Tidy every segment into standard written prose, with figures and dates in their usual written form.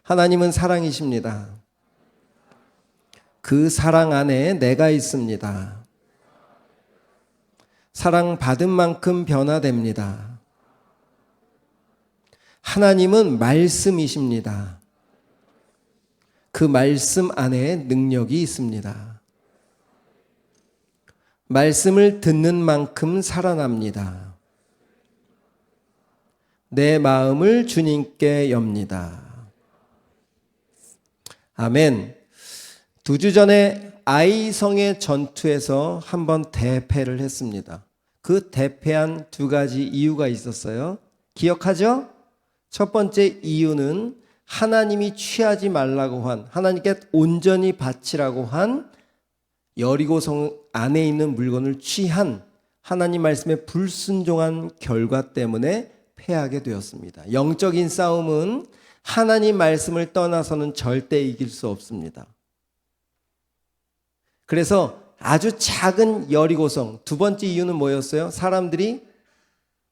하나님은 사랑이십니다. 그 사랑 안에 내가 있습니다. 사랑받은 만큼 변화됩니다. 하나님은 말씀이십니다. 그 말씀 안에 능력이 있습니다. 말씀을 듣는 만큼 살아납니다. 내 마음을 주님께 엽니다. 아멘. 2주 전에 아이성의 전투에서 한번 대패를 했습니다. 그 대패한 2가지 이유가 있었어요. 기억하죠? 첫 번째 이유는 하나님이 취하지 말라고 한, 하나님께 온전히 바치라고 한 여리고성 안에 있는 물건을 취한 하나님 말씀에 불순종한 결과 때문에 패하게 되었습니다. 영적인 싸움은 하나님 말씀을 떠나서는 절대 이길 수 없습니다. 그래서 아주 작은 여리고성, 2번째 이유는 뭐였어요? 사람들이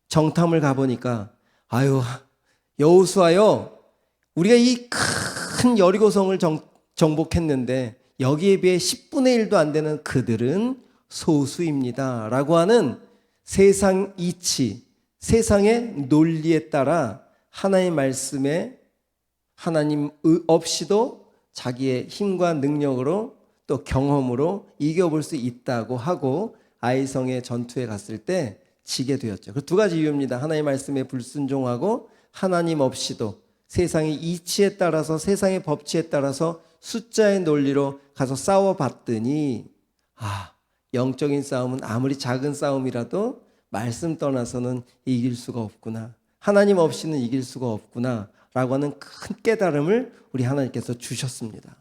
정탐을 가보니까 아유 여호수아요, 우리가 이 큰 여리고성을 정복했는데 여기에 비해 10분의 1도 안 되는 그들은 소수입니다 라고 하는 세상 이치, 세상의 논리에 따라 하나님의 말씀에 하나님 없이도 자기의 힘과 능력으로 또 경험으로 이겨볼 수 있다고 하고 아이성의 전투에 갔을 때 지게 되었죠. 그 2가지 이유입니다. 하나님의 말씀에 불순종하고 하나님 없이도 세상의 이치에 따라서, 세상의 법치에 따라서 숫자의 논리로 가서 싸워봤더니 영적인 싸움은 아무리 작은 싸움이라도 말씀 떠나서는 이길 수가 없구나, 하나님 없이는 이길 수가 없구나 라고 하는 큰 깨달음을 우리 하나님께서 주셨습니다.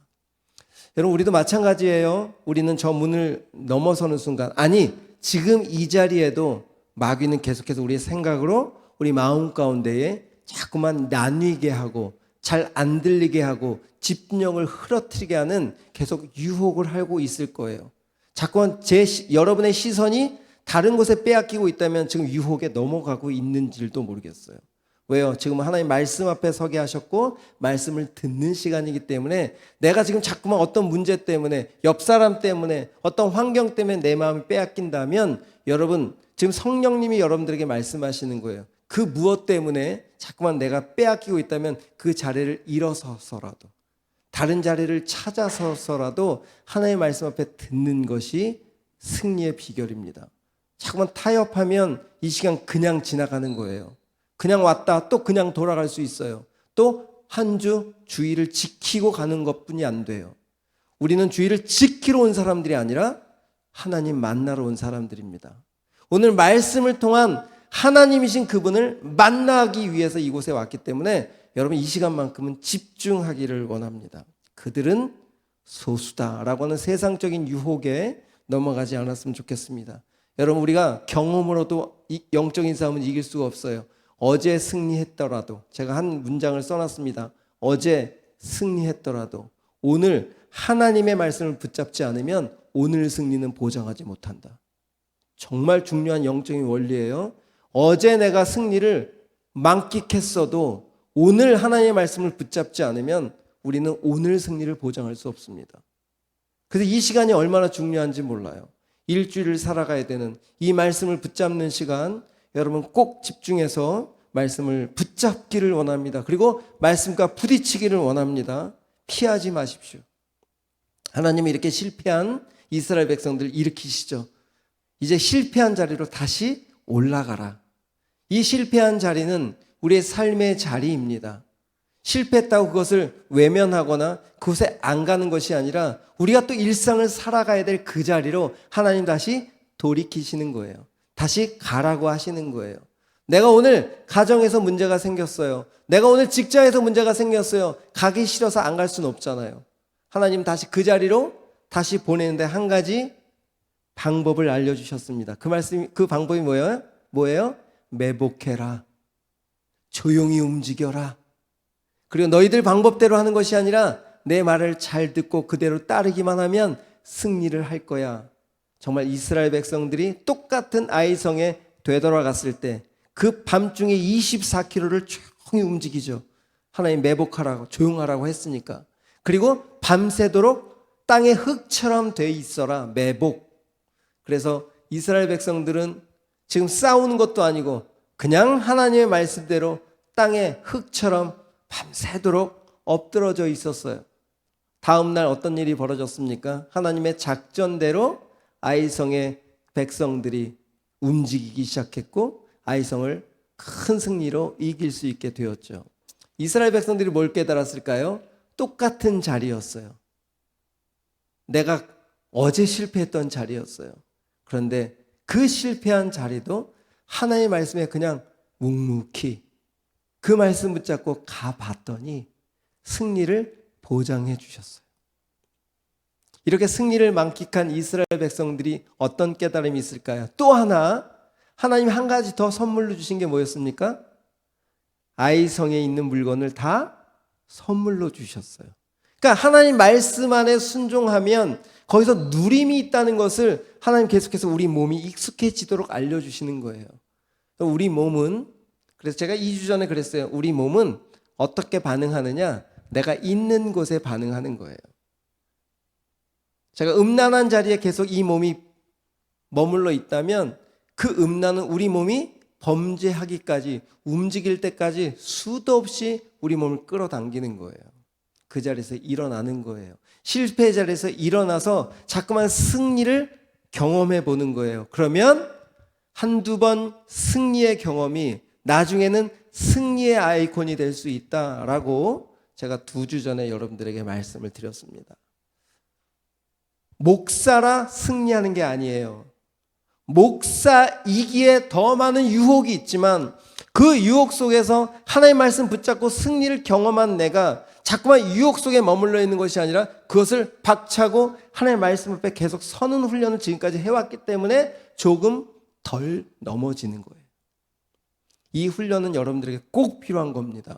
여러분, 우리도 마찬가지예요. 우리는 저 문을 넘어서는 순간, 아니 지금 이 자리에도 마귀는 계속해서 우리의 생각으로 우리 마음 가운데에 자꾸만 나뉘게 하고 잘 안 들리게 하고 집중력을 흐트러뜨리게 하는 계속 유혹을 하고 있을 거예요. 자꾸만 여러분의 시선이 다른 곳에 빼앗기고 있다면 지금 유혹에 넘어가고 있는지도 모르겠어요. 왜요? 지금 하나님 말씀 앞에 서게 하셨고 말씀을 듣는 시간이기 때문에 내가 지금 자꾸만 어떤 문제 때문에, 옆 사람 때문에, 어떤 환경 때문에 내 마음이 빼앗긴다면 여러분, 지금 성령님이 여러분들에게 말씀하시는 거예요. 그 무엇 때문에 자꾸만 내가 빼앗기고 있다면 그 자리를 일어서서라도, 다른 자리를 찾아서서라도 하나님의 말씀 앞에 듣는 것이 승리의 비결입니다. 자꾸만 타협하면 이 시간 그냥 지나가는 거예요. 그냥 왔다 또 그냥 돌아갈 수 있어요. 또 한 주 주일을 지키고 가는 것뿐이 안 돼요. 우리는 주일을 지키러 온 사람들이 아니라 하나님 만나러 온 사람들입니다. 오늘 말씀을 통한 하나님이신 그분을 만나기 위해서 이곳에 왔기 때문에 여러분, 이 시간만큼은 집중하기를 원합니다. 그들은 소수다라고 하는 세상적인 유혹에 넘어가지 않았으면 좋겠습니다. 여러분, 우리가 경험으로도 영적인 싸움은 이길 수가 없어요. 어제 승리했더라도, 제가 한 문장을 써놨습니다. 어제 승리했더라도 오늘 하나님의 말씀을 붙잡지 않으면 오늘 승리는 보장하지 못한다. 정말 중요한 영적인 원리예요. 어제 내가 승리를 만끽했어도 오늘 하나님의 말씀을 붙잡지 않으면 우리는 오늘 승리를 보장할 수 없습니다. 그래서 이 시간이 얼마나 중요한지 몰라요. 일주일을 살아가야 되는 이 말씀을 붙잡는 시간, 여러분 꼭 집중해서 말씀을 붙잡기를 원합니다. 그리고 말씀과 부딪히기를 원합니다. 피하지 마십시오. 하나님이 이렇게 실패한 이스라엘 백성들을 일으키시죠. 이제 실패한 자리로 다시 올라가라. 이 실패한 자리는 우리의 삶의 자리입니다. 실패했다고 그것을 외면하거나 그곳에 안 가는 것이 아니라 우리가 또 일상을 살아가야 될 그 자리로 하나님 다시 돌이키시는 거예요. 다시 가라고 하시는 거예요. 내가 오늘 가정에서 문제가 생겼어요. 내가 오늘 직장에서 문제가 생겼어요. 가기 싫어서 안 갈 수는 없잖아요. 하나님 다시 그 자리로 다시 보내는데 한 가지 방법을 알려주셨습니다. 그 방법이 뭐예요? 매복해라. 조용히 움직여라. 그리고 너희들 방법대로 하는 것이 아니라 내 말을 잘 듣고 그대로 따르기만 하면 승리를 할 거야. 정말 이스라엘 백성들이 똑같은 아이성에 되돌아갔을 때 그 밤중에 24km를 조용히 움직이죠. 하나님 매복하라고, 조용하라고 했으니까. 그리고 밤새도록 땅의 흙처럼 돼 있어라. 매복. 그래서 이스라엘 백성들은 지금 싸우는 것도 아니고 그냥 하나님의 말씀대로 땅의 흙처럼 밤새도록 엎드러져 있었어요. 다음 날 어떤 일이 벌어졌습니까? 하나님의 작전대로 아이성의 백성들이 움직이기 시작했고 아이성을 큰 승리로 이길 수 있게 되었죠. 이스라엘 백성들이 뭘 깨달았을까요? 똑같은 자리였어요. 내가 어제 실패했던 자리였어요. 그런데 그 실패한 자리도 하나님의 말씀에 그냥 묵묵히 그 말씀 붙잡고 가봤더니 승리를 보장해 주셨어요. 이렇게 승리를 만끽한 이스라엘 백성들이 어떤 깨달음이 있을까요? 또 하나, 하나님 한 가지 더 선물로 주신 게 뭐였습니까? 아이성에 있는 물건을 다 선물로 주셨어요. 그러니까 하나님 말씀 안에 순종하면 거기서 누림이 있다는 것을 하나님 계속해서 우리 몸이 익숙해지도록 알려주시는 거예요. 우리 몸은, 그래서 제가 2주 전에 그랬어요. 우리 몸은 어떻게 반응하느냐? 내가 있는 곳에 반응하는 거예요. 제가 음란한 자리에 계속 이 몸이 머물러 있다면 그 음란은 우리 몸이 범죄하기까지, 움직일 때까지 수도 없이 우리 몸을 끌어당기는 거예요. 그 자리에서 일어나는 거예요. 실패의 자리에서 일어나서 자꾸만 승리를 경험해 보는 거예요. 그러면 한두 번 승리의 경험이 나중에는 승리의 아이콘이 될 수 있다라고 제가 2주 전에 여러분들에게 말씀을 드렸습니다. 목사라 승리하는 게 아니에요. 목사이기에 더 많은 유혹이 있지만 그 유혹 속에서 하나님의 말씀 붙잡고 승리를 경험한 내가 자꾸만 유혹 속에 머물러 있는 것이 아니라 그것을 박차고 하나님의 말씀 앞에 계속 서는 훈련을 지금까지 해왔기 때문에 조금 덜 넘어지는 거예요. 이 훈련은 여러분들에게 꼭 필요한 겁니다.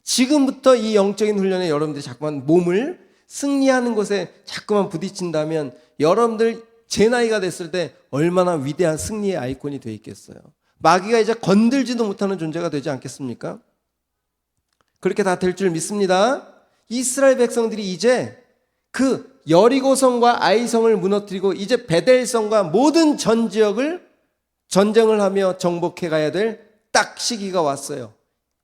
지금부터 이 영적인 훈련에 여러분들이 자꾸만 몸을 승리하는 것에 자꾸만 부딪힌다면 여러분들 제 나이가 됐을 때 얼마나 위대한 승리의 아이콘이 되어 있겠어요. 마귀가 이제 건들지도 못하는 존재가 되지 않겠습니까? 그렇게 다 될 줄 믿습니다. 이스라엘 백성들이 이제 그 여리고성과 아이성을 무너뜨리고 이제 베델성과 모든 전 지역을 전쟁을 하며 정복해 가야 될 딱 시기가 왔어요.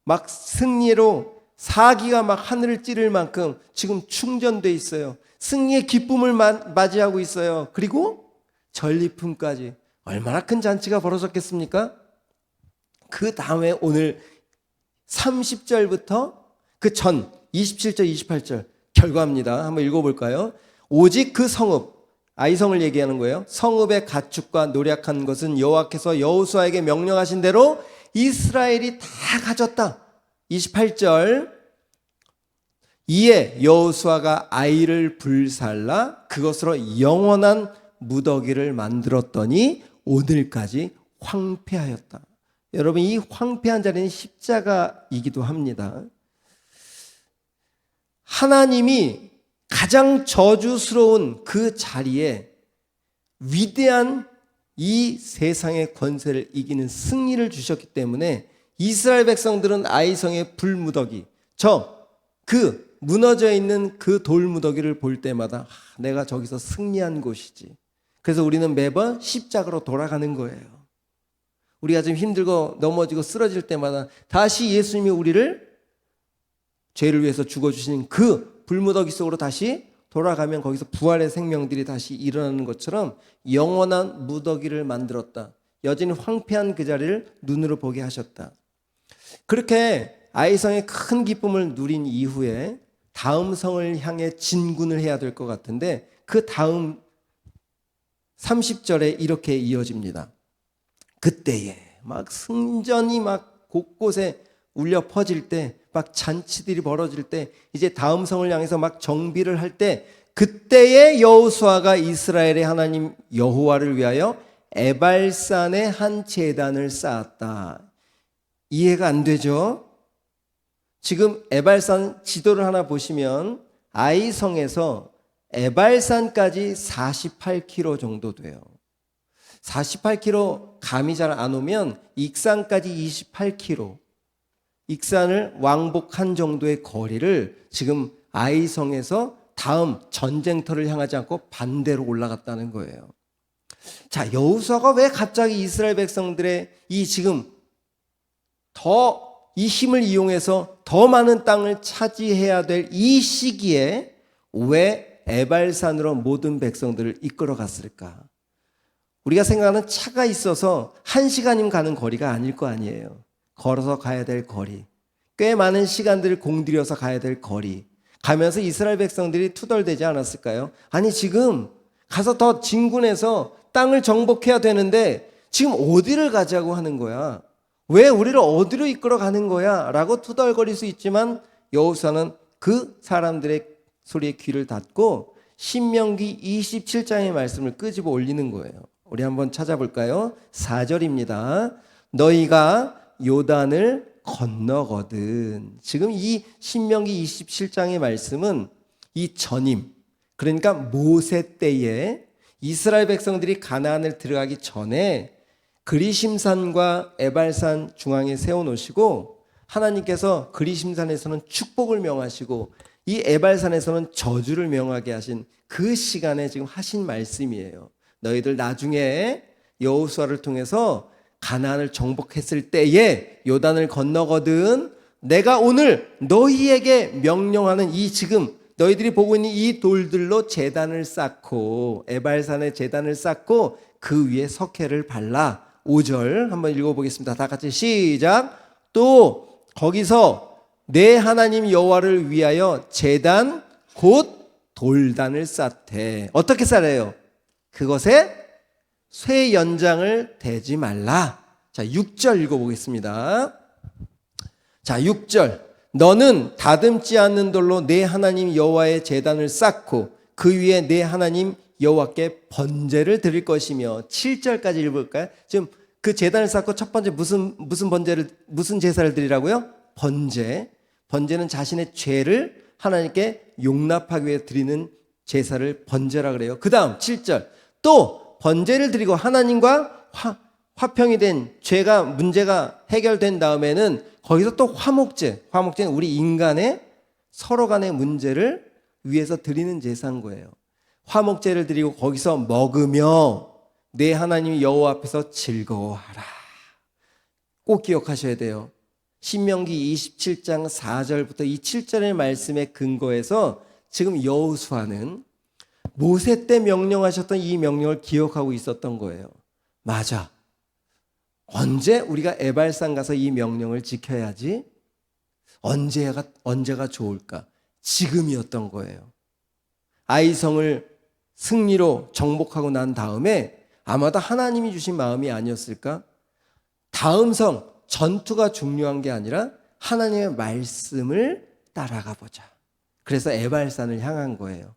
막 승리로 사기가 막 하늘을 찌를 만큼 지금 충전돼 있어요. 승리의 기쁨을 맞이하고 있어요. 그리고 전리품까지. 얼마나 큰 잔치가 벌어졌겠습니까? 그 다음에 오늘 30절부터 그 전 27절 28절 결과입니다. 한번 읽어볼까요? 오직 그 성읍, 아이성을 얘기하는 거예요. 성읍의 가축과 노략한 것은 여호와께서 여호수아에게 명령하신 대로 이스라엘이 다 가졌다. 28절 이에 여호수아가 아이를 불살라 그것으로 영원한 무더기를 만들었더니 오늘까지 황폐하였다. 여러분, 이 황폐한 자리는 십자가이기도 합니다. 하나님이 가장 저주스러운 그 자리에 위대한 이 세상의 권세를 이기는 승리를 주셨기 때문에 이스라엘 백성들은 아이성의 불무더기, 그 무너져 있는 그 돌무더기를 볼 때마다 내가 저기서 승리한 곳이지. 그래서 우리는 매번 십자가로 돌아가는 거예요. 우리가 좀 힘들고 넘어지고 쓰러질 때마다 다시 예수님이 우리를 죄를 위해서 죽어주신 그 불무더기 속으로 다시 돌아가면 거기서 부활의 생명들이 다시 일어나는 것처럼 영원한 무더기를 만들었다. 여전히 황폐한 그 자리를 눈으로 보게 하셨다. 그렇게 아이성의 큰 기쁨을 누린 이후에 다음 성을 향해 진군을 해야 될 것 같은데 그 다음 30절에 이렇게 이어집니다. 그때에 막 승전이 막 곳곳에 울려 퍼질 때, 막 잔치들이 벌어질 때, 이제 다음 성을 향해서 막 정비를 할 때, 그때에 여호수아가 이스라엘의 하나님 여호와를 위하여 에발산에 한 제단을 쌓았다. 이해가 안 되죠? 지금 에발산 지도를 하나 보시면 아이성에서 에발산까지 48km 정도 돼요. 48km 감이 잘 안 오면 익산까지 28km. 익산을 왕복한 정도의 거리를 지금 아이성에서 다음 전쟁터를 향하지 않고 반대로 올라갔다는 거예요. 자, 여호수아가 왜 갑자기 이스라엘 백성들의 이 지금 더 이 힘을 이용해서 더 많은 땅을 차지해야 될 이 시기에 왜 에발산으로 모든 백성들을 이끌어 갔을까? 우리가 생각하는 차가 있어서 1시간이면 가는 거리가 아닐 거 아니에요. 걸어서 가야 될 거리, 꽤 많은 시간들을 공들여서 가야 될 거리, 가면서 이스라엘 백성들이 투덜대지 않았을까요? 아니, 지금 가서 더 진군해서 땅을 정복해야 되는데 지금 어디를 가자고 하는 거야? 왜 우리를 어디로 이끌어 가는 거야? 라고 투덜거릴 수 있지만 여호수아는 그 사람들의 소리에 귀를 닫고 신명기 27장의 말씀을 끄집어 올리는 거예요. 우리 한번 찾아볼까요? 4절입니다. 너희가 요단을 건너거든. 지금 이 신명기 27장의 말씀은 이 전임, 그러니까 모세 때에 이스라엘 백성들이 가나안을 들어가기 전에 그리심산과 에발산 중앙에 세워놓으시고 하나님께서 그리심산에서는 축복을 명하시고 이 에발산에서는 저주를 명하게 하신 그 시간에 지금 하신 말씀이에요. 너희들 나중에 여호수아를 통해서 가나안을 정복했을 때에 요단을 건너거든 내가 오늘 너희에게 명령하는 이 지금 너희들이 보고 있는 이 돌들로 제단을 쌓고 에발산에 제단을 쌓고 그 위에 석회를 발라. 5절 한번 읽어보겠습니다. 다 같이 시작. 또 거기서 내 하나님 여호와를 위하여 제단 곧 돌단을 쌓되. 어떻게 쌓아요? 그것에 쇠 연장을 대지 말라. 자, 6절 읽어보겠습니다. 자, 6절. 너는 다듬지 않는 돌로 내 하나님 여호와의 제단을 쌓고 그 위에 내 하나님 여호와께 번제를 드릴 것이며. 7절까지 읽어볼까요? 지금 그 제단을 쌓고 첫 번째 무슨 제사를 드리라고요? 번제. 번제는 자신의 죄를 하나님께 용납하기 위해 드리는 제사를 번제라 그래요. 그 다음 7절. 또 번제를 드리고 하나님과 화평이 된 문제가 해결된 다음에는 거기서 또 화목제는 우리 인간의 서로 간의 문제를 위해서 드리는 제사인 거예요. 화목제를 드리고 거기서 먹으며 내 하나님 여호와 앞에서 즐거워하라. 꼭 기억하셔야 돼요. 신명기 27장 4절부터 이 7절의 말씀에 근거해서 지금 여호수아는 모세 때 명령하셨던 이 명령을 기억하고 있었던 거예요. 맞아. 언제 우리가 에발산 가서 이 명령을 지켜야지? 언제가 좋을까? 지금이었던 거예요. 아이성을 승리로 정복하고 난 다음에 아마도 하나님이 주신 마음이 아니었을까? 다음 성, 전투가 중요한 게 아니라 하나님의 말씀을 따라가 보자. 그래서 에발산을 향한 거예요.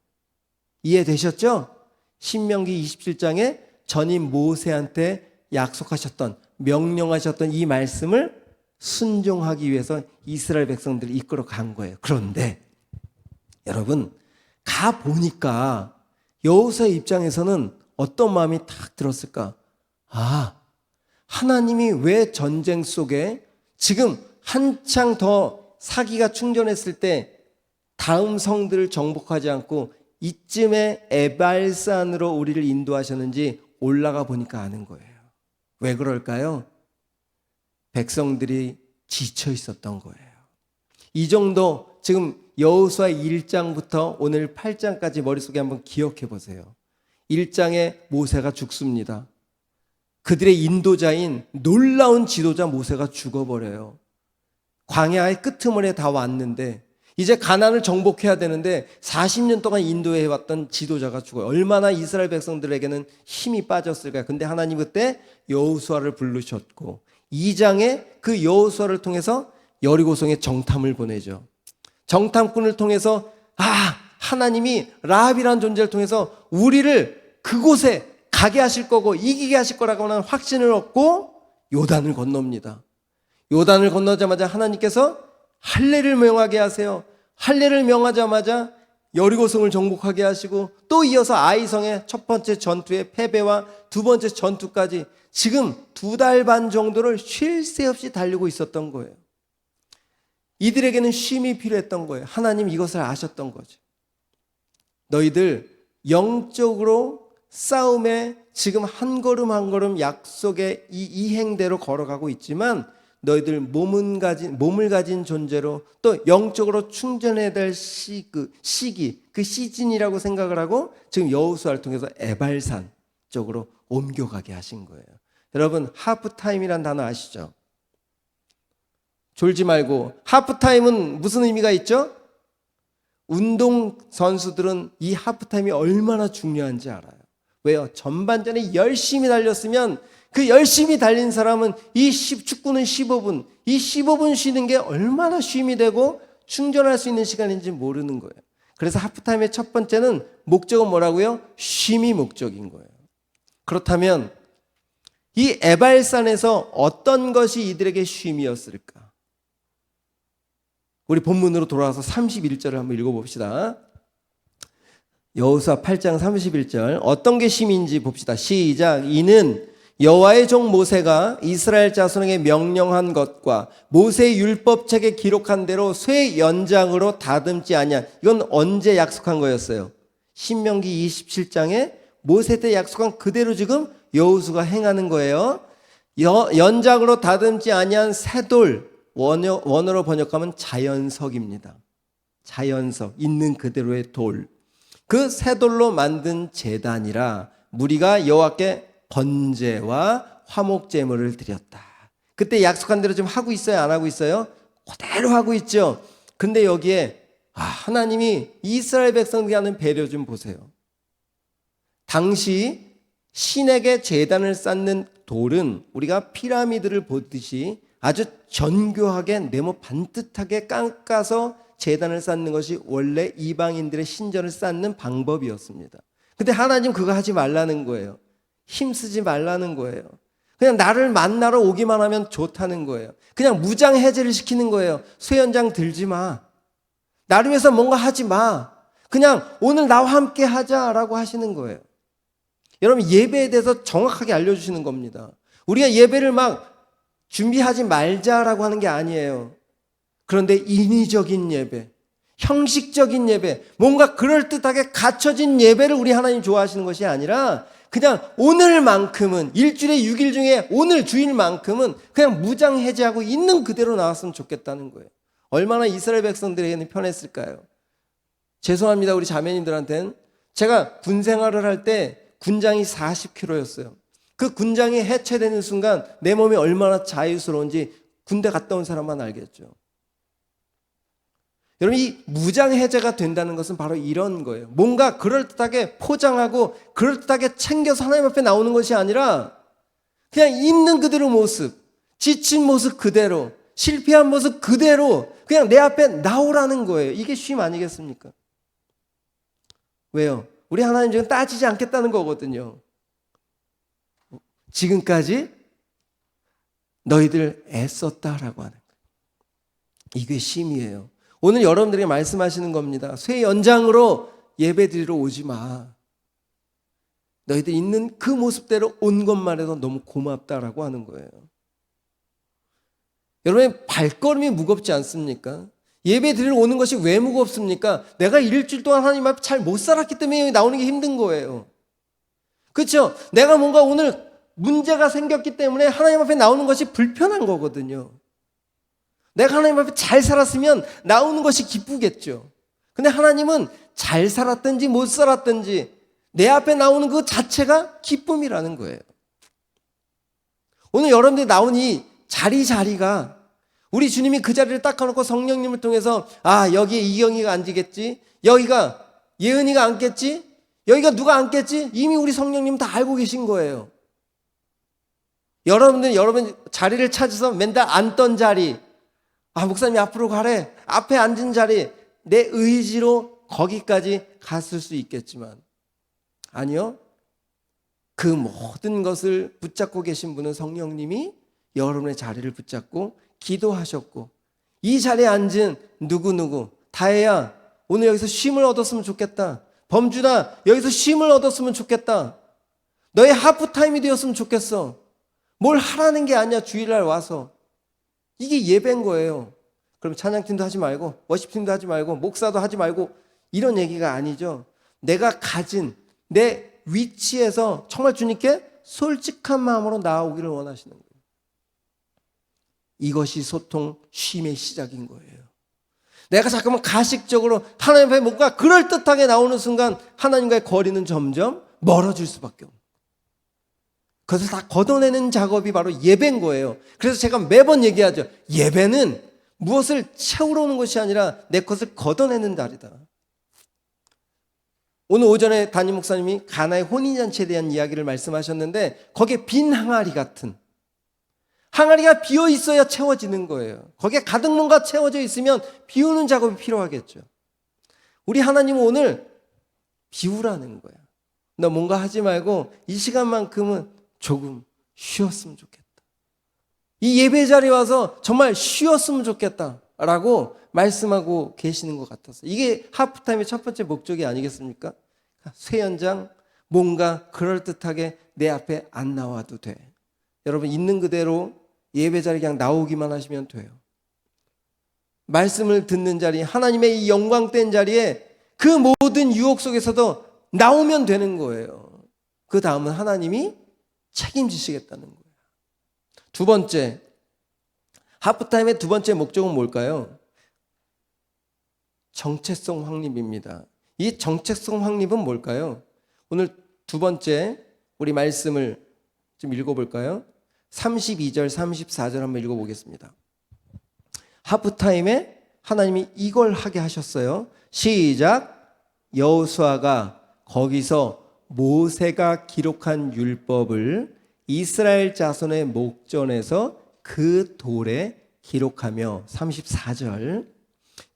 이해되셨죠? 신명기 27장에 전임 모세한테 약속하셨던, 명령하셨던 이 말씀을 순종하기 위해서 이스라엘 백성들을 이끌어 간 거예요. 그런데 여러분, 가보니까 여호수아의 입장에서는 어떤 마음이 탁 들었을까? 하나님이 왜 전쟁 속에 지금 한창 더 사기가 충전했을 때 다음 성들을 정복하지 않고 이쯤에 에발산으로 우리를 인도하셨는지 올라가 보니까 아는 거예요. 왜 그럴까요? 백성들이 지쳐 있었던 거예요. 이 정도 지금 여호수아 1장부터 오늘 8장까지 머릿속에 한번 기억해 보세요. 1장에 모세가 죽습니다. 그들의 인도자인 놀라운 지도자 모세가 죽어버려요. 광야의 끄트머리에 다 왔는데 이제 가나안을 정복해야 되는데 40년 동안 인도해왔던 지도자가 죽어요. 얼마나 이스라엘 백성들에게는 힘이 빠졌을까요? 근데 하나님 그때 여호수아를 부르셨고 2장에 그 여호수아를 통해서 여리고성에 정탐을 보내죠. 정탐꾼을 통해서 하나님이 라합이라는 존재를 통해서 우리를 그곳에 가게 하실 거고 이기게 하실 거라고 하는 확신을 얻고 요단을 건넙니다. 요단을 건너자마자 하나님께서 할례를 명하게 하세요. 할례를 명하자마자 여리고성을 정복하게 하시고 또 이어서 아이성의 첫 번째 전투의 패배와 두 번째 전투까지 지금 2달 반 정도를 쉴 새 없이 달리고 있었던 거예요. 이들에게는 쉼이 필요했던 거예요. 하나님 이것을 아셨던 거죠. 너희들 영적으로 싸움에 지금 한 걸음 한 걸음 약속의 이 이행대로 걸어가고 있지만 너희들 몸을 가진 존재로 또 영적으로 충전해야 될 시기, 그 시즌이라고 생각을 하고 지금 여호수아를 통해서 에발산 쪽으로 옮겨가게 하신 거예요. 여러분, 하프타임이란 단어 아시죠? 졸지 말고. 하프타임은 무슨 의미가 있죠? 운동 선수들은 이 하프타임이 얼마나 중요한지 알아요. 왜요? 전반전에 열심히 달렸으면 그 열심히 달린 사람은 축구는 15분, 이 15분 쉬는 게 얼마나 쉼이 되고 충전할 수 있는 시간인지 모르는 거예요. 그래서 하프타임의 첫 번째는 목적은 뭐라고요? 쉼이 목적인 거예요. 그렇다면 이 에발산에서 어떤 것이 이들에게 쉼이었을까? 우리 본문으로 돌아와서 31절을 한번 읽어봅시다. 여호수아 8장 31절 어떤 게 쉼인지 봅시다. 시작. 이는 여호와의 종 모세가 이스라엘 자손에게 명령한 것과 모세의 율법책에 기록한 대로 쇠 연장으로 다듬지 아니한. 이건 언제 약속한 거였어요? 신명기 27장에 모세 때 약속한 그대로 지금 여호수아가 행하는 거예요. 연장으로 다듬지 아니한 쇠돌, 원어로 번역하면 자연석입니다. 자연석, 있는 그대로의 돌. 그 쇠돌로 만든 제단이라 무리가 여호와께 번제와 화목제물을 드렸다. 그때 약속한 대로 지금 하고 있어요? 안 하고 있어요? 그대로 하고 있죠. 근데 여기에 하나님이 이스라엘 백성들에게 하는 배려 좀 보세요. 당시 신에게 제단을 쌓는 돌은 우리가 피라미드를 보듯이 아주 정교하게 네모 반듯하게 깎아서 제단을 쌓는 것이 원래 이방인들의 신전을 쌓는 방법이었습니다. 근데 하나님 그거 하지 말라는 거예요. 힘쓰지 말라는 거예요. 그냥 나를 만나러 오기만 하면 좋다는 거예요. 그냥 무장해제를 시키는 거예요. 쇠연장 들지 마. 나를 위해서 뭔가 하지 마. 그냥 오늘 나와 함께 하자라고 하시는 거예요. 여러분, 예배에 대해서 정확하게 알려주시는 겁니다. 우리가 예배를 막 준비하지 말자라고 하는 게 아니에요. 그런데 인위적인 예배, 형식적인 예배, 뭔가 그럴듯하게 갖춰진 예배를 우리 하나님 좋아하시는 것이 아니라 그냥 오늘만큼은, 일주일에 6일 중에 오늘 주일만큼은 그냥 무장해제하고 있는 그대로 나왔으면 좋겠다는 거예요. 얼마나 이스라엘 백성들에게는 편했을까요? 죄송합니다, 우리 자매님들한테는. 제가 군 생활을 할 때 군장이 40kg였어요. 그 군장이 해체되는 순간 내 몸이 얼마나 자유스러운지 군대 갔다 온 사람만 알겠죠. 여러분, 이 무장해제가 된다는 것은 바로 이런 거예요. 뭔가 그럴듯하게 포장하고 그럴듯하게 챙겨서 하나님 앞에 나오는 것이 아니라 그냥 있는 그대로 모습, 지친 모습 그대로, 실패한 모습 그대로 그냥 내 앞에 나오라는 거예요. 이게 쉼 아니겠습니까? 왜요? 우리 하나님 지금 따지지 않겠다는 거거든요. 지금까지 너희들 애썼다라고 하는 거예요. 이게 쉼이에요. 오늘 여러분들에게 말씀하시는 겁니다. 쇠 연장으로 예배드리러 오지 마. 너희들 있는 그 모습대로 온 것만 해도 너무 고맙다라고 하는 거예요. 여러분의 발걸음이 무겁지 않습니까? 예배드리러 오는 것이 왜 무겁습니까? 내가 일주일 동안 하나님 앞에 잘 못 살았기 때문에 여기 나오는 게 힘든 거예요. 그렇죠? 내가 뭔가 오늘 문제가 생겼기 때문에 하나님 앞에 나오는 것이 불편한 거거든요. 내가 하나님 앞에 잘 살았으면 나오는 것이 기쁘겠죠. 근데 하나님은 잘 살았든지 못 살았든지 내 앞에 나오는 그 자체가 기쁨이라는 거예요. 오늘 여러분들이 나온 이 자리가 우리 주님이 그 자리를 닦아놓고 성령님을 통해서 여기에 이경이가 앉겠지, 여기가 예은이가 앉겠지, 여기가 누가 앉겠지, 이미 우리 성령님 다 알고 계신 거예요. 여러분들 자리를 찾아서 맨날 앉던 자리, 목사님이 앞으로 가래, 앞에 앉은 자리, 내 의지로 거기까지 갔을 수 있겠지만 아니요, 그 모든 것을 붙잡고 계신 분은 성령님이 여러분의 자리를 붙잡고 기도하셨고, 이 자리에 앉은 누구누구, 다혜야 오늘 여기서 쉼을 얻었으면 좋겠다, 범준아 여기서 쉼을 얻었으면 좋겠다, 너의 하프타임이 되었으면 좋겠어, 뭘 하라는 게 아니야. 주일날 와서 이게 예배인 거예요. 그럼 찬양팀도 하지 말고 워십팀도 하지 말고 목사도 하지 말고 이런 얘기가 아니죠. 내가 가진 내 위치에서 정말 주님께 솔직한 마음으로 나아오기를 원하시는 거예요. 이것이 소통 쉼의 시작인 거예요. 내가 잠깐만 가식적으로 하나님 앞에 뭔가 그럴듯하게 나오는 순간 하나님과의 거리는 점점 멀어질 수밖에 없어요. 그것을 다 걷어내는 작업이 바로 예배인 거예요. 그래서 제가 매번 얘기하죠. 예배는 무엇을 채우러 오는 것이 아니라 내 것을 걷어내는 날이다. 오늘 오전에 담임 목사님이 가나의 혼인잔치에 대한 이야기를 말씀하셨는데 거기에 빈 항아리 같은, 항아리가 비어 있어야 채워지는 거예요. 거기에 가득 뭔가 채워져 있으면 비우는 작업이 필요하겠죠. 우리 하나님은 오늘 비우라는 거야. 너 뭔가 하지 말고 이 시간만큼은 조금 쉬었으면 좋겠다. 이 예배 자리에 와서 정말 쉬었으면 좋겠다라고 말씀하고 계시는 것 같아서 이게 하프타임의 첫 번째 목적이 아니겠습니까? 새 연장 뭔가 그럴듯하게 내 앞에 안 나와도 돼. 여러분 있는 그대로 예배 자리에 그냥 나오기만 하시면 돼요. 말씀을 듣는 자리, 하나님의 이 영광된 자리에 그 모든 유혹 속에서도 나오면 되는 거예요. 그 다음은 하나님이 책임지시겠다는 거예요. 두 번째, 하프타임의 두 번째 목적은 뭘까요? 정체성 확립입니다. 이 정체성 확립은 뭘까요? 오늘 두 번째 우리 말씀을 좀 읽어볼까요? 32절, 34절 한번 읽어보겠습니다. 하프타임에 하나님이 이걸 하게 하셨어요. 시작. 여호수아가 거기서 모세가 기록한 율법을 이스라엘 자손의 목전에서 그 돌에 기록하며 34절.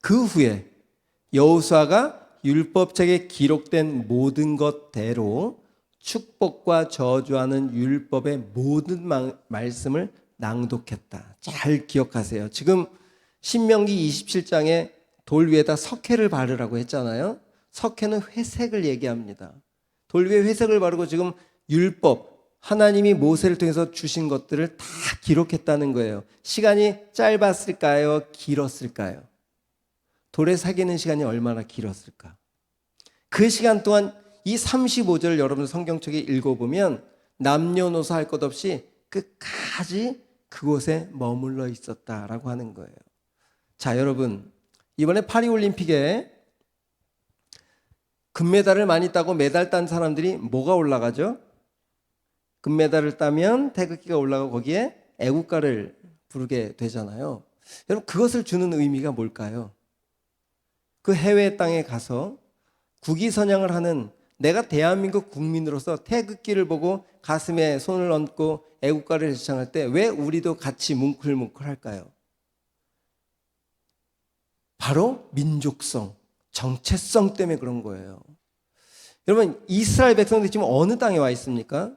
그 후에 여호수아가 율법책에 기록된 모든 것대로 축복과 저주하는 율법의 모든 말씀을 낭독했다. 잘 기억하세요. 지금 신명기 27장에 돌 위에다 석회를 바르라고 했잖아요. 석회는 회색을 얘기합니다. 돌 위에 회색을 바르고 지금 율법, 하나님이 모세를 통해서 주신 것들을 다 기록했다는 거예요. 시간이 짧았을까요? 길었을까요? 돌에 새기는 시간이 얼마나 길었을까? 그 시간 동안 이 35절을 여러분 성경책에 읽어보면 남녀노소 할 것 없이 끝까지 그곳에 머물러 있었다라고 하는 거예요. 자, 여러분 이번에 파리올림픽에 금메달을 많이 따고 메달 딴 사람들이 뭐가 올라가죠? 금메달을 따면 태극기가 올라가고 거기에 애국가를 부르게 되잖아요. 여러분 그것을 주는 의미가 뭘까요? 그 해외 땅에 가서 국위선양을 하는 내가 대한민국 국민으로서 태극기를 보고 가슴에 손을 얹고 애국가를 제창할 때 왜 우리도 같이 뭉클뭉클할까요? 바로 민족성, 정체성 때문에 그런 거예요. 여러분 이스라엘 백성들이 지금 어느 땅에 와 있습니까?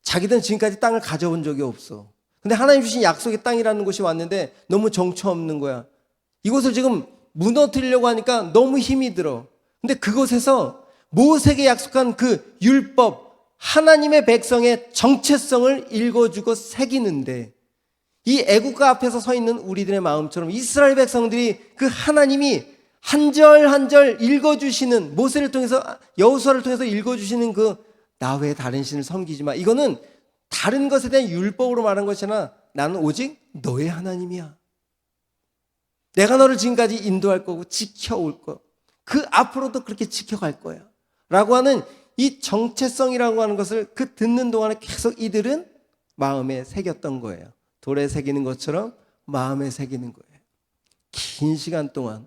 자기들은 지금까지 땅을 가져본 적이 없어. 근데 하나님 주신 약속의 땅이라는 곳이 왔는데 너무 정처 없는 거야. 이곳을 지금 무너뜨리려고 하니까 너무 힘이 들어. 근데 그곳에서 모세에게 약속한 그 율법, 하나님의 백성의 정체성을 읽어주고 새기는데 이 애국가 앞에서 서 있는 우리들의 마음처럼 이스라엘 백성들이 그 하나님이 한 절 한 절 읽어주시는 모세를 통해서 여호수아를 통해서 읽어주시는 그 나 외에 다른 신을 섬기지 마. 이거는 다른 것에 대한 율법으로 말한 것이 아니라 나는 오직 너의 하나님이야. 내가 너를 지금까지 인도할 거고 지켜올 거. 그 앞으로도 그렇게 지켜갈 거야. 라고 하는 이 정체성이라고 하는 것을 그 듣는 동안에 계속 이들은 마음에 새겼던 거예요. 돌에 새기는 것처럼 마음에 새기는 거예요. 긴 시간 동안.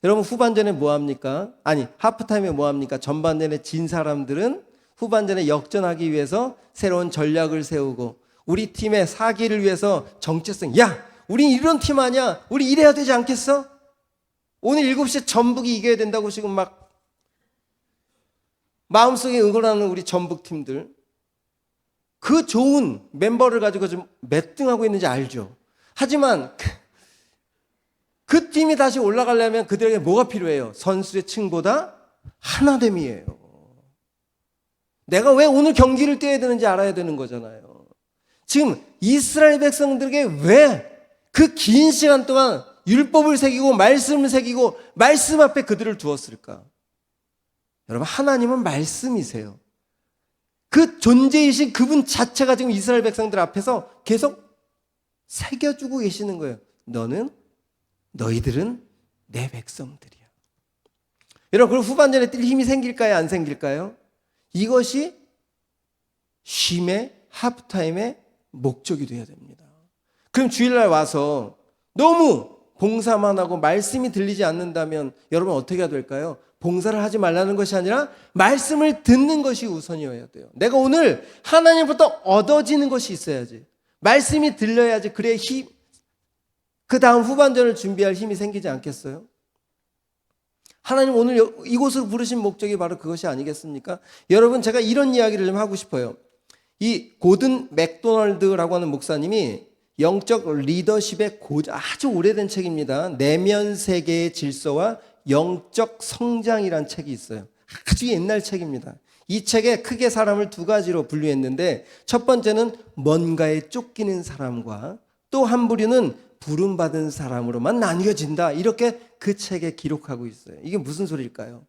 여러분 후반전에 뭐 합니까? 아니 하프타임에 뭐 합니까? 전반전에 진 사람들은 후반전에 역전하기 위해서 새로운 전략을 세우고 우리 팀의 사기를 위해서 정체성. 야! 우린 이런 팀 아니야. 우리 이래야 되지 않겠어? 오늘 7시에 전북이 이겨야 된다고 지금 막 마음속에 응원하는 우리 전북팀들. 그 좋은 멤버를 가지고 좀 몇 등 하고 있는지 알죠. 하지만 그 팀이 다시 올라가려면 그들에게 뭐가 필요해요? 선수의 층보다 하나됨이에요. 내가 왜 오늘 경기를 뛰어야 되는지 알아야 되는 거잖아요. 지금 이스라엘 백성들에게 왜 그 긴 시간 동안 율법을 새기고 말씀을 새기고 말씀 앞에 그들을 두었을까? 여러분, 하나님은 말씀이세요. 그 존재이신 그분 자체가 지금 이스라엘 백성들 앞에서 계속 새겨주고 계시는 거예요. 너희들은 내 백성들이야. 여러분, 그럼 후반전에 뛸 힘이 생길까요? 안 생길까요? 이것이 쉼의 하프타임의 목적이 되어야 됩니다. 그럼 주일날 와서 너무 봉사만 하고 말씀이 들리지 않는다면 여러분 어떻게 해야 될까요? 봉사를 하지 말라는 것이 아니라 말씀을 듣는 것이 우선이어야 돼요. 내가 오늘 하나님부터 얻어지는 것이 있어야지. 말씀이 들려야지. 그래야 그 다음 후반전을 준비할 힘이 생기지 않겠어요? 하나님 오늘 이곳으로 부르신 목적이 바로 그것이 아니겠습니까? 여러분, 제가 이런 이야기를 좀 하고 싶어요. 이 고든 맥도널드라고 하는 목사님이 영적 리더십의 아주 오래된 책입니다. 내면 세계의 질서와 영적 성장이란 책이 있어요. 아주 옛날 책입니다. 이 책에 크게 사람을 두 가지로 분류했는데, 첫 번째는 뭔가에 쫓기는 사람과 또 한 부류는 부름받은 사람으로만 나뉘어진다. 이렇게 그 책에 기록하고 있어요. 이게 무슨 소리일까요?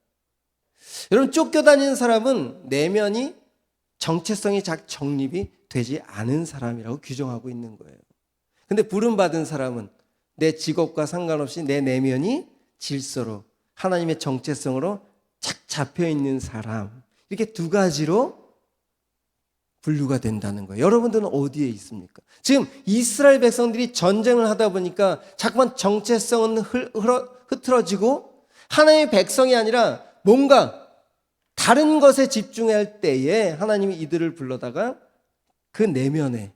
여러분, 쫓겨다니는 사람은 내면이 정체성이 잘 정립이 되지 않은 사람이라고 규정하고 있는 거예요. 근데 부름받은 사람은 내 직업과 상관없이 내 내면이 질서로 하나님의 정체성으로 착 잡혀 있는 사람, 이렇게 두 가지로 분류가 된다는 거예요. 여러분들은 어디에 있습니까? 지금 이스라엘 백성들이 전쟁을 하다 보니까 자꾸만 정체성은 흐트러지고 하나님의 백성이 아니라 뭔가 다른 것에 집중할 때에 하나님이 이들을 불러다가 그 내면에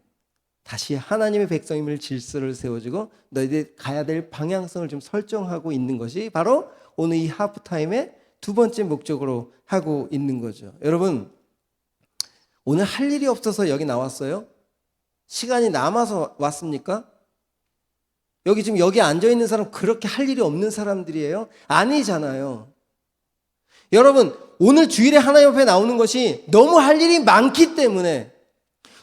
다시 하나님의 백성임을 질서를 세워주고 너희들이 가야 될 방향성을 좀 설정하고 있는 것이 바로 오늘 이 하프타임의 두 번째 목적으로 하고 있는 거죠. 여러분, 오늘 할 일이 없어서 여기 나왔어요? 시간이 남아서 왔습니까? 여기 앉아있는 사람 그렇게 할 일이 없는 사람들이에요? 아니잖아요. 여러분, 오늘 주일에 하나님 앞에 나오는 것이 너무 할 일이 많기 때문에,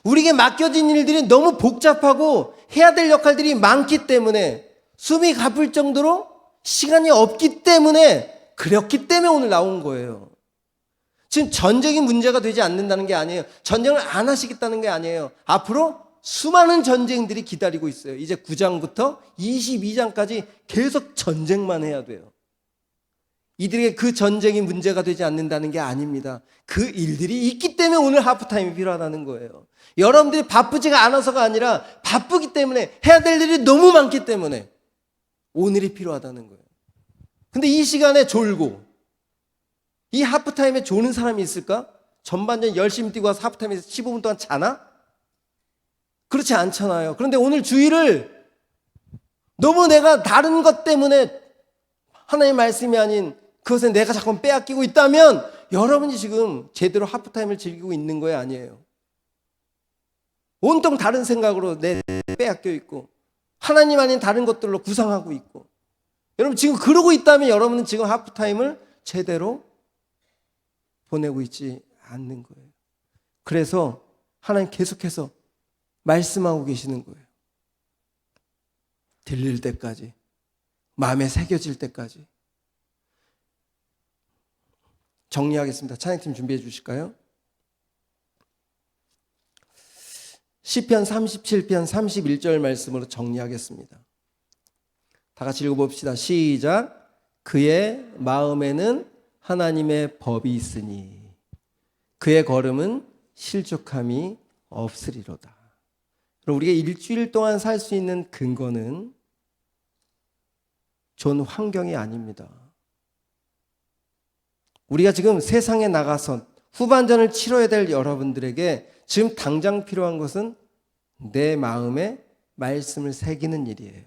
우리에게 맡겨진 일들이 너무 복잡하고 해야 될 역할들이 많기 때문에, 숨이 가쁠 정도로 시간이 없기 때문에, 그렇기 때문에 오늘 나온 거예요. 지금 전쟁이 문제가 되지 않는다는 게 아니에요. 전쟁을 안 하시겠다는 게 아니에요. 앞으로 수많은 전쟁들이 기다리고 있어요. 이제 9장부터 22장까지 계속 전쟁만 해야 돼요. 이들에게 그 전쟁이 문제가 되지 않는다는 게 아닙니다. 그 일들이 있기 때문에 오늘 하프타임이 필요하다는 거예요. 여러분들이 바쁘지가 않아서가 아니라 바쁘기 때문에, 해야 될 일이 너무 많기 때문에 오늘이 필요하다는 거예요. 근데 이 시간에 졸고, 이 하프타임에 조는 사람이 있을까? 전반전 열심히 뛰고 와서 하프타임에서 15분 동안 자나? 그렇지 않잖아요. 그런데 오늘 주일을 너무 내가 다른 것 때문에 하나님의 말씀이 아닌 그것에 내가 자꾸 빼앗기고 있다면 여러분이 지금 제대로 하프타임을 즐기고 있는 거예요, 아니에요? 온통 다른 생각으로 빼앗겨 있고 하나님 아닌 다른 것들로 구상하고 있고, 여러분 지금 그러고 있다면 여러분은 지금 하프타임을 제대로 보내고 있지 않는 거예요. 그래서 하나님 계속해서 말씀하고 계시는 거예요. 들릴 때까지, 마음에 새겨질 때까지. 정리하겠습니다. 찬양팀 준비해 주실까요? 시편 37편 31절 말씀으로 정리하겠습니다. 다 같이 읽어봅시다. 시작. 그의 마음에는 하나님의 법이 있으니 그의 걸음은 실족함이 없으리로다. 우리가 일주일 동안 살 수 있는 근거는 좋은 환경이 아닙니다. 우리가 지금 세상에 나가서 후반전을 치러야 될 여러분들에게 지금 당장 필요한 것은 내 마음에 말씀을 새기는 일이에요.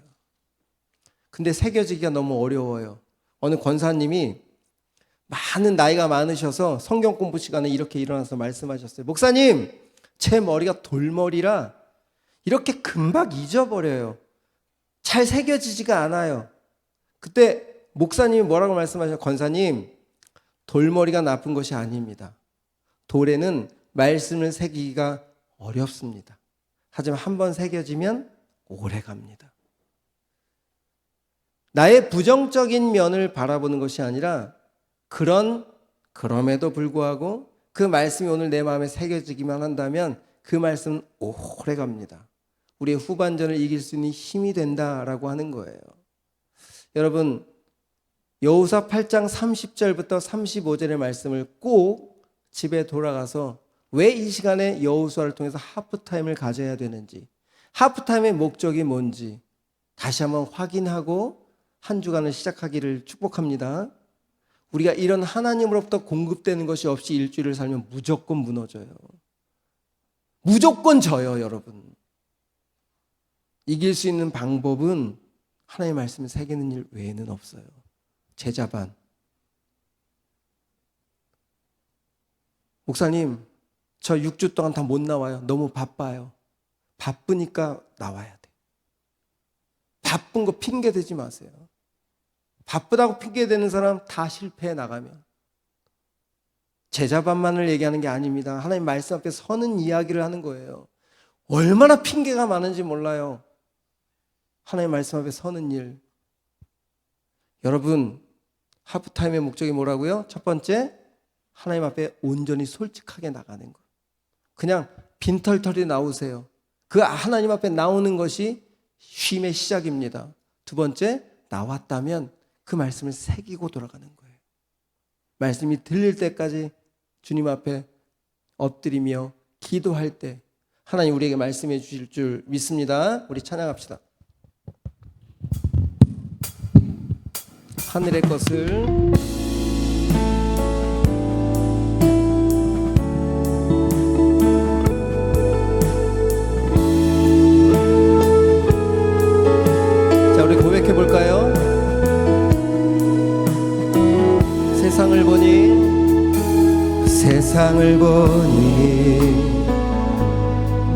근데 새겨지기가 너무 어려워요. 어느 권사님이 많은 나이가 많으셔서 성경 공부 시간에 이렇게 일어나서 말씀하셨어요. 목사님, 제 머리가 돌머리라 이렇게 금방 잊어버려요. 잘 새겨지지가 않아요. 그때 목사님이 뭐라고 말씀하셨어요? 권사님, 돌머리가 나쁜 것이 아닙니다. 돌에는 말씀을 새기기가 어렵습니다. 하지만 한번 새겨지면 오래 갑니다. 나의 부정적인 면을 바라보는 것이 아니라 그럼에도 불구하고 그 말씀이 오늘 내 마음에 새겨지기만 한다면 그 말씀은 오래 갑니다. 우리의 후반전을 이길 수 있는 힘이 된다라고 하는 거예요. 여러분, 여호수아 8장 30절부터 35절의 말씀을 꼭 집에 돌아가서 왜 이 시간에 여호수아를 통해서 하프타임을 가져야 되는지, 하프타임의 목적이 뭔지 다시 한번 확인하고 한 주간을 시작하기를 축복합니다. 우리가 이런 하나님으로부터 공급되는 것이 없이 일주일을 살면 무조건 무너져요. 무조건 져요, 여러분. 이길 수 있는 방법은 하나님의 말씀을 새기는 일 외에는 없어요. 제자반. 목사님, 저 6주 동안 다 못 나와요. 너무 바빠요. 바쁘니까 나와야 돼. 바쁜 거 핑계 대지 마세요. 바쁘다고 핑계 대는 사람 다 실패해 나가면. 제자반만을 얘기하는 게 아닙니다. 하나님 말씀 앞에 서는 이야기를 하는 거예요. 얼마나 핑계가 많은지 몰라요. 하나님 말씀 앞에 서는 일. 여러분, 하프타임의 목적이 뭐라고요? 첫 번째, 하나님 앞에 온전히 솔직하게 나가는 거. 그냥 빈털털이 나오세요. 그 하나님 앞에 나오는 것이 쉼의 시작입니다. 두 번째, 나왔다면 그 말씀을 새기고 돌아가는 거예요. 말씀이 들릴 때까지 주님 앞에 엎드리며 기도할 때 하나님 우리에게 말씀해 주실 줄 믿습니다. 우리 찬양합시다. 하늘의 것을 자, 우리 고백해 볼까요? 세상을 보니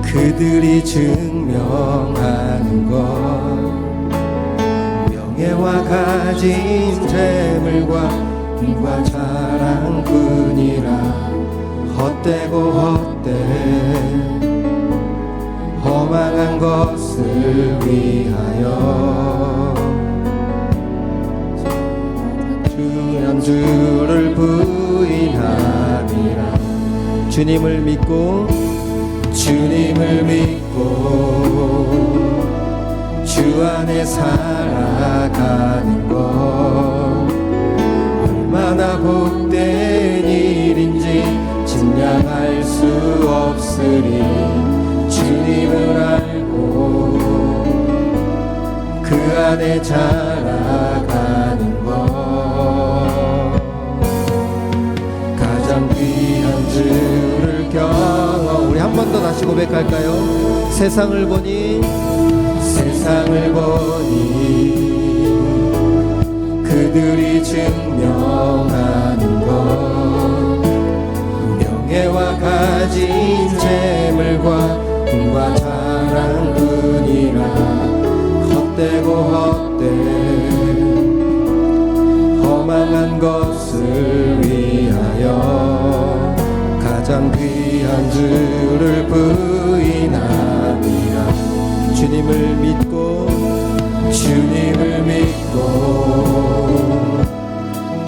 그들이 증명하는 것 명예와 가진 재물과 힘과 자랑뿐이라 헛되고 헛돼 허망한 것을 위하여 주는 주를 부인하리라. 주님을 믿고 주 안에 살아가는 것 얼마나 복된 일인지 짐량할 수 없으리. 주님을 알고 그 안에 자라가는 것 가장 귀한 주를 경험. 우리 한 번 더 다시 고백할까요? 세상을 보니 그들이 증명하는 것 명예와 가진 재물과 힘과 자랑뿐이라 헛되고 헛돼 허망한 것을 위하여 가장 귀한 주를 부인하리라. 주님을 믿고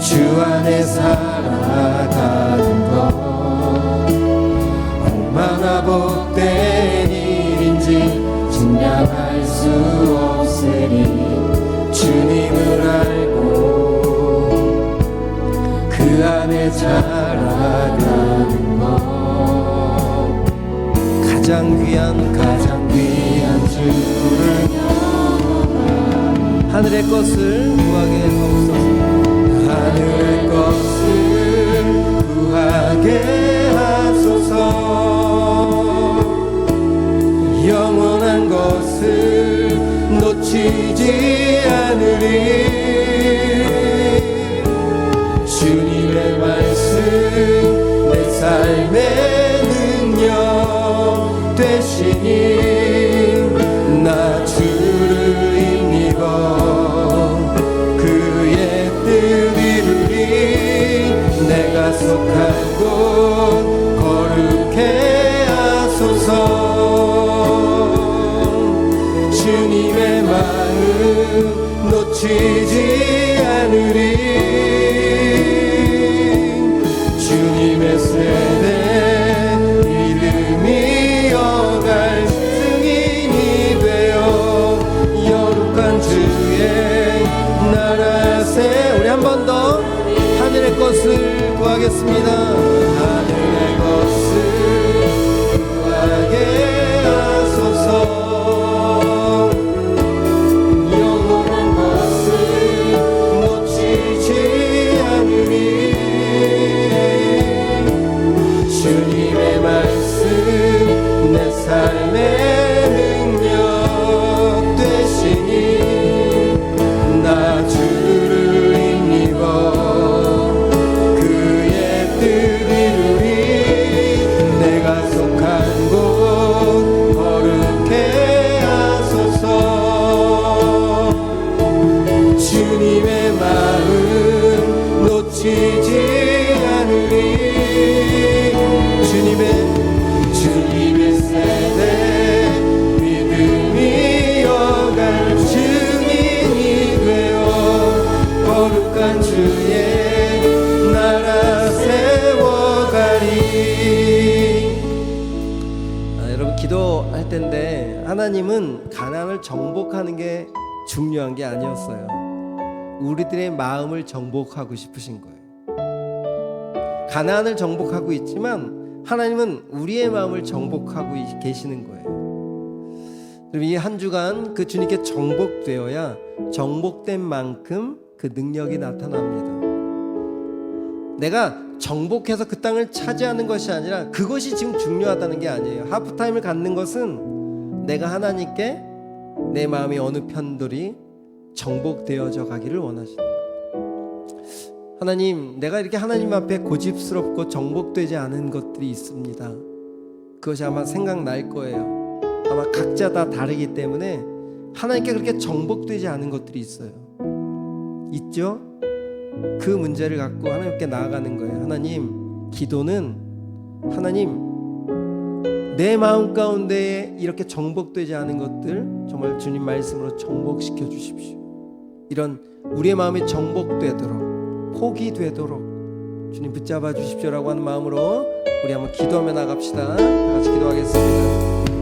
주 안에 살아가는 것 얼마나 복된 일인지 짐량할 수 없으리. 주님을 알고 그 안에 자라가는 것 가장 귀한 주를 하늘의 것을 구하게 하옵소서. 하늘의 것을 구하게 하소서. 영원한 것을 놓치지 않으리. 주님의 말씀 내 삶의 능력 되시니 나 주를 힘입어 그의 뜻 이루리. 내가 속한 곳 거룩해 하소서. 주님의 마음 놓치지 놓치지 않으리. 주님의 세대 믿음이 이어갈 승인이 되어 거룩한 주의 나라 세. 우리 한 번 더 하늘의 것을 구하겠습니다. 하늘의 것을 구하게 하소서. 영원한 것을 놓치지 않으리. 주님의 말씀 내 삶의 능력 되시니 나 주를 힘입어 그의 뜻 이루리. 내가 속한 곳 거룩해 하소서. 주님의 마음 놓치지 않으리. 주님의 세대 믿음이 이어갈 증인이 되어 거룩한 주의 나라 세워가리. 여러분 기도할 텐데 하나님은 가나안을 정복하는 게 중요한 게 아니었어요. 우리들의 마음을 정복하고 싶으신 거예요. 가나안을 정복하고 있지만 하나님은 우리의 마음을 정복하고 계시는 거예요. 그럼 이 한 주간 그 주님께 정복되어야 정복된 만큼 그 능력이 나타납니다. 내가 정복해서 그 땅을 차지하는 것이 아니라 그것이 지금 중요하다는 게 아니에요. 하프타임을 갖는 것은 내가 하나님께 내 마음이 어느 편들이 정복되어져 가기를 원하시는 거예요. 하나님, 내가 이렇게 하나님 앞에 고집스럽고 정복되지 않은 것들이 있습니다. 그것이 아마 생각날 거예요. 아마 각자 다 다르기 때문에 하나님께 그렇게 정복되지 않은 것들이 있어요. 있죠? 그 문제를 갖고 하나님께 나아가는 거예요. 하나님, 기도는 하나님 내 마음 가운데 이렇게 정복되지 않은 것들 정말 주님 말씀으로 정복시켜 주십시오. 이런 우리의 마음이 정복되도록, 폭이 되도록 주님 붙잡아 주십시오라고 하는 마음으로 우리 한번 기도하며 나갑시다. 다 같이 기도하겠습니다.